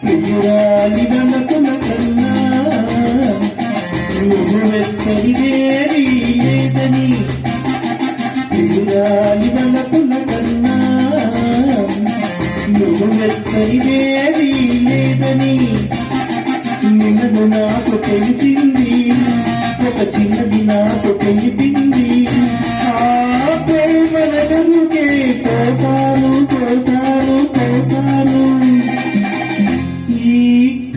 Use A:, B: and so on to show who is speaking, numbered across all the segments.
A: ప్రియురాలివనకుల కన్నా నువ్వు వెచ్చనిదేది లేదని, ప్రియురాలివనకుల కన్నా నువ్వు వెచ్చనిదేది లేదని నిన్ను నాకు తెలిసింది. ఒక చిన్నది నాకు తెలిపింది. ఆ ప్రేమలకే పోతాను పోతాను పోతాను. ఈ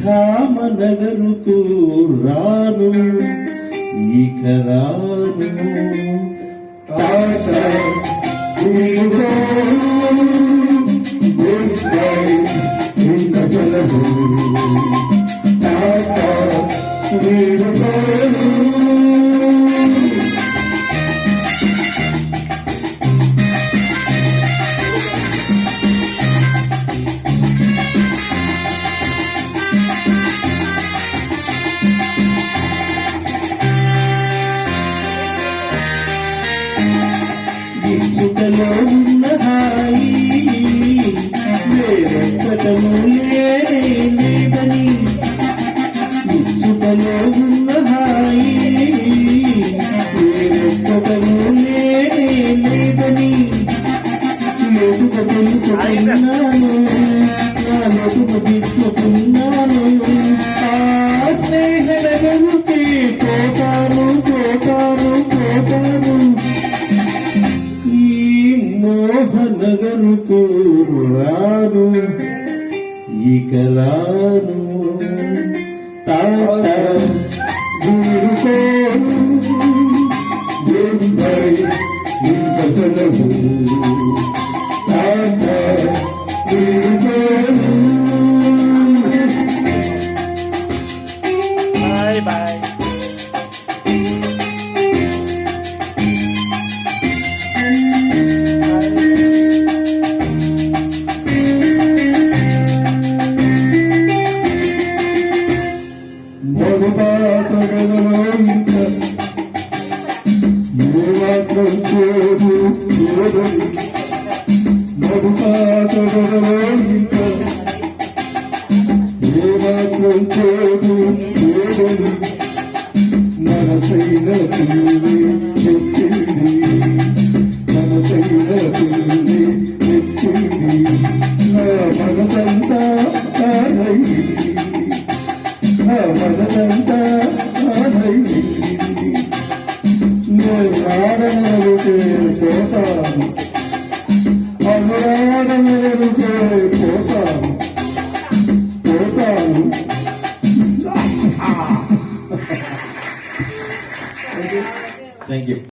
A: కామనగరుకు రాను ఇక రాను. టాటా ఇంక సెలవు. టాటా ఇసుకలో ఉన్న హాయి వేరెచ్చటము లేదని, ఇసుకలో ఉన్న హాయి వేరెచ్చటము లేదని లోటుక తెలుసుకున్నాను, నా లోటుక తీసుకున్నాను. ఆ స్నేహలగనుకే పోతాను పోతాను పోతాను. మోహనగరుకు రాను ఇక రాను. టాటా వీడుకోను ఇంక సెలవు. టాటా వీడుకోను. Bye bye. మాత్రం చేదు లేదని, మధుపాతలో ఇంకా ఏ మాత్రం చేదు లేదని మనసైన పిల్లి చెప్పింది, మనసైన పిల్లి చెప్పింది. నా మనసంతా ఆనైంది, నా మనసంతా ఆనైంది. ఆడనలుకే పోతాను, అనురాగనలుకే పోతాను పోతాను. Thank you.